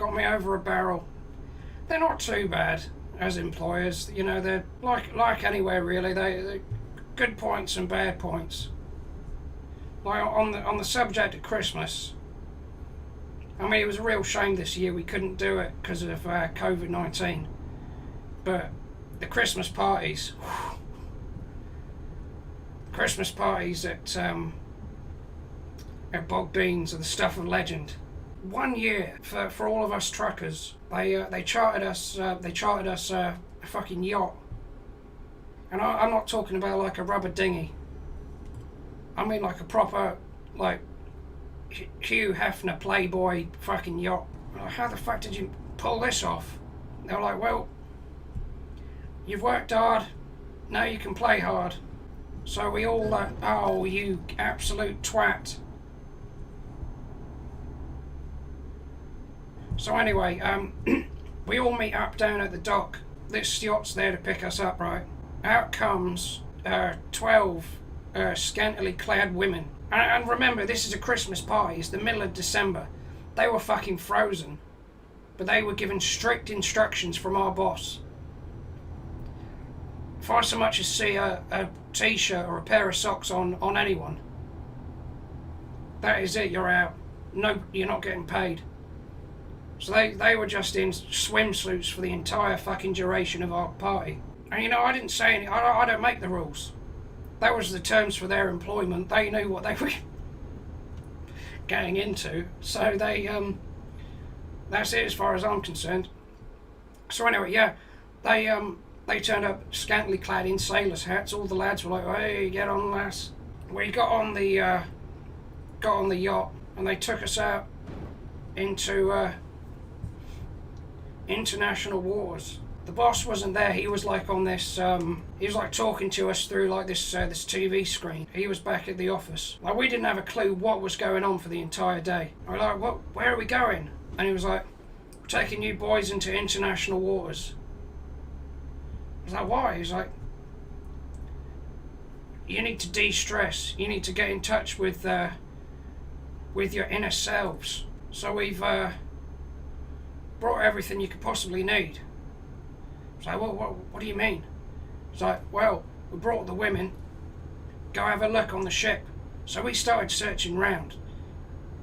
got me over a barrel. They're not too bad as employers, you know. They're like anywhere really. They good points and bad points. Like on the subject of Christmas, I mean, it was a real shame this year we couldn't do it because of COVID-19. But the Christmas parties, at Bogg are the stuff of legend. One year for all of us truckers, they chartered us a fucking yacht, and I'm not talking about like a rubber dinghy. I mean like a proper like Hugh Hefner Playboy fucking yacht. How the fuck did you pull this off? They were like, well, you've worked hard, now you can play hard. So we all, oh, you absolute twat. So anyway, we all meet up down at the dock. This yacht's there to pick us up, right? Out comes 12 scantily clad women. And remember, this is a Christmas party. It's the middle of December. They were fucking frozen. But they were given strict instructions from our boss. If I so much as see a t-shirt or a pair of socks on anyone, that is it, you're out. No, you're not getting paid. So they were just in swimsuits for the entire fucking duration of our party. And you know, I didn't say anything. I don't make the rules. That was the terms for their employment. They knew what they were getting into. So that's it as far as I'm concerned. So anyway, yeah, they turned up scantily clad in sailors' hats. All the lads were like, hey, get on, lass. We got on the yacht, and they took us out into international waters. The boss wasn't there. He was like on this, he was like talking to us through like this TV screen. He was back at the office. Like, we didn't have a clue what was going on for the entire day. I was like, what? Where are we going? And he was like, we're taking you boys into international waters. I was like, why? He's like, you need to de-stress. You need to get in touch with your inner selves. So we've brought everything you could possibly need. I was like, well, what do you mean? It's like, well, we brought the women. Go have a look on the ship. So we started searching round.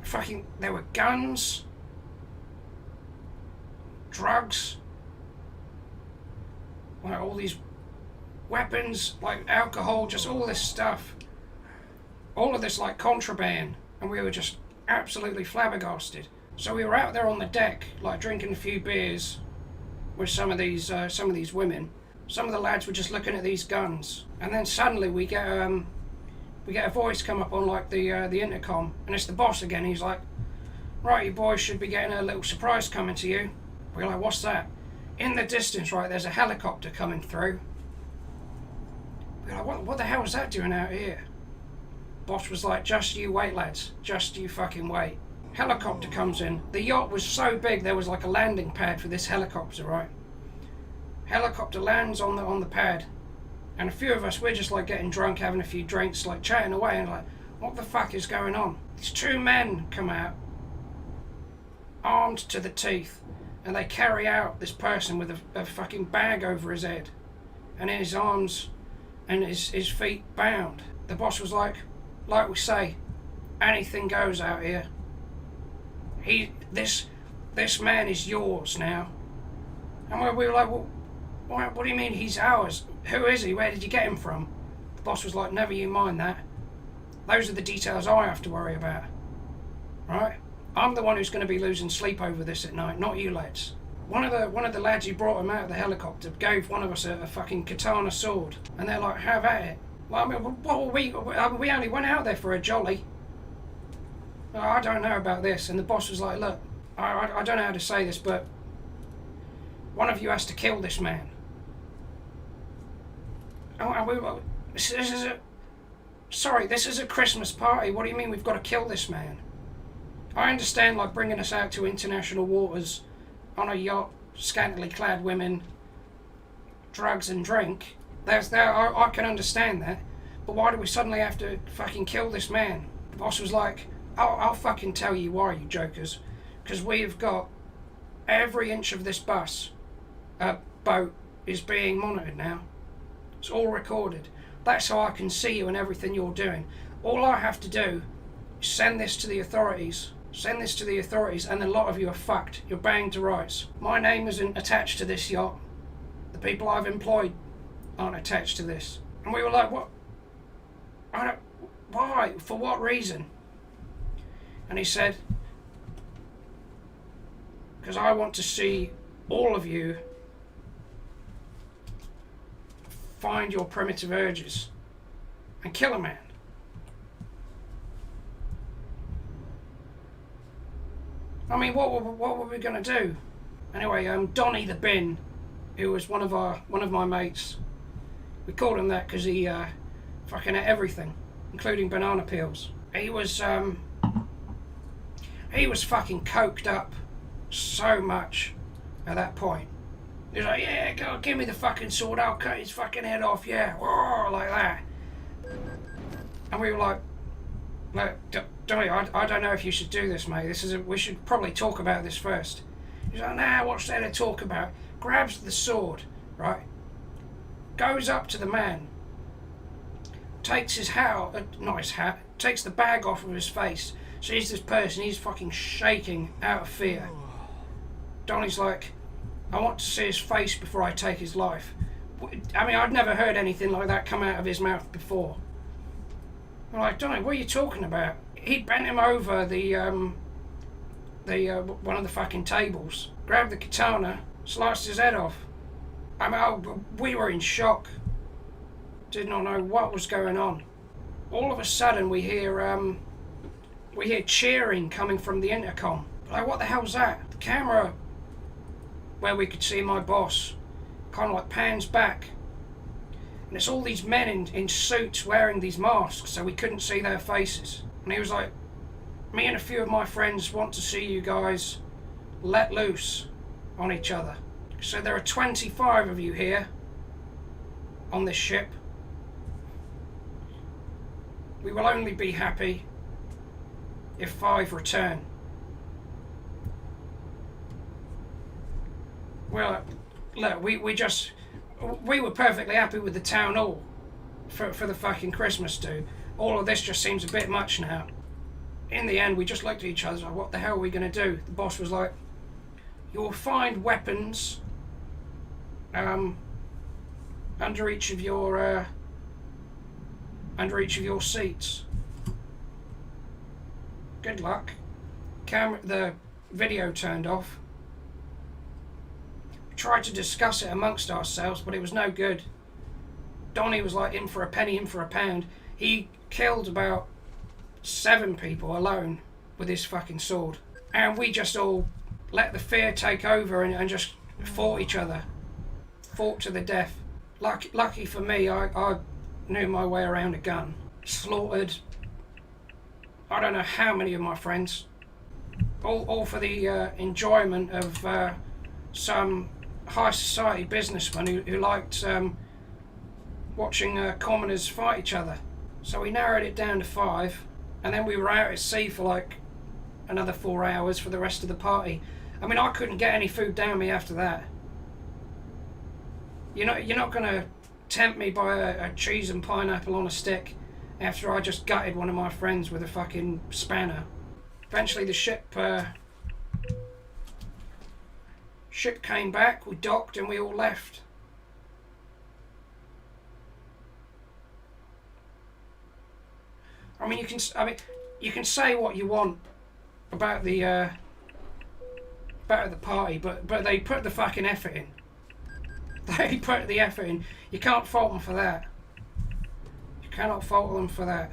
Fucking, there were guns, drugs, like all these weapons, like alcohol, just all this stuff. All of this like contraband. And we were just absolutely flabbergasted. So we were out there on the deck, like drinking a few beers with some of these women. Some of the lads were just looking at these guns, and then suddenly we get a voice come up on like the intercom, and it's the boss again. He's like, right, you boys should be getting a little surprise coming to you. We're like, what's that? In the distance, right, there's a helicopter coming through. We're like, what the hell is that doing out here? Boss was like, just you wait, lads, just you fucking wait. Helicopter comes in. The yacht was so big there was like a landing pad for this helicopter, right? Helicopter lands on the pad, and a few of us, we're just like getting drunk, having a few drinks, like chatting away, and like, what the fuck is going on? These two men come out, armed to the teeth, and they carry out this person with a fucking bag over his head, and his arms and his feet bound. The boss was like we say, anything goes out here. This man is yours now. And we were like, well, what do you mean he's ours? Who is he? Where did you get him from? The boss was like, never you mind that. Those are the details I have to worry about. Right? I'm the one who's going to be losing sleep over this at night, not you lads. One of the lads who brought him out of the helicopter gave one of us a fucking katana sword. And they're like, have at it. Well, I mean, we only went out there for a jolly. I don't know about this. And the boss was like, look, I don't know how to say this, but one of you has to kill this man. And we were, this is a Christmas party. What do you mean we've got to kill this man? I understand, like, bringing us out to international waters on a yacht, scantily clad women, drugs and drink. I can understand that. But why do we suddenly have to fucking kill this man? The boss was like, I'll fucking tell you why, you jokers. Because we've got Every inch of this boat is being monitored now. It's all recorded. That's how I can see you and everything you're doing. All I have to do is send this to the authorities. Send this to the authorities, and a lot of you are fucked. You're banged to rights. My name isn't attached to this yacht. The people I've employed aren't attached to this. And we were like, what? Why? For what reason? And he said, because I want to see all of you find your primitive urges and kill a man. I mean, what were we going to do? Anyway, Donnie the Bin, who was one of my mates, we called him that because he fucking ate everything, including banana peels. He was fucking coked up so much at that point. He was like, yeah, go, give me the fucking sword, I'll cut his fucking head off, yeah, whoa, like that. And we were like, Donnie, I don't know if you should do this, mate. We should probably talk about this first. He's like, nah, what's there to talk about? Grabs the sword, right? Goes up to the man. Takes his hat, not his hat, takes the bag off of his face. Sees this person, he's fucking shaking out of fear. Donnie's like, I want to see his face before I take his life. I mean, I'd never heard anything like that come out of his mouth before. I'm like, Donnie, what are you talking about? He bent him over one of the fucking tables, grabbed the katana, sliced his head off. I mean, we were in shock. Did not know what was going on. All of a sudden, we hear cheering coming from the intercom. Like, what the hell's that? The camera, where we could see my boss, kind of like pans back. And it's all these men in suits wearing these masks, so we couldn't see their faces. And he was like, me and a few of my friends want to see you guys let loose on each other. So there are 25 of you here on this ship. We will only be happy if 5 return. Well, look, we were perfectly happy with the town hall for the fucking Christmas do. All of this just seems a bit much now. In the end, we just looked at each other like, what the hell are we going to do? The boss was like, you'll find weapons under each of your seats. Good luck. The video turned off. We tried to discuss it amongst ourselves, but it was no good. Donnie was like, in for a penny, in for a pound. He killed about 7 people alone with his fucking sword. And we just all let the fear take over and just fought each other. Fought to the death. Lucky for me, I knew my way around a gun. Slaughtered I don't know how many of my friends. All for the enjoyment of some high society businessman who liked watching commoners fight each other. So we narrowed it down to 5, and then we were out at sea for like another 4 hours for the rest of the party. I mean, I couldn't get any food down me after that. You're not gonna tempt me by a cheese and pineapple on a stick after I just gutted one of my friends with a fucking spanner. Eventually the ship came back, we docked and we all left. I mean, you can say what you want about the party, but they put the fucking effort in. They put the effort in. You can't fault them for that. You cannot fault them for that.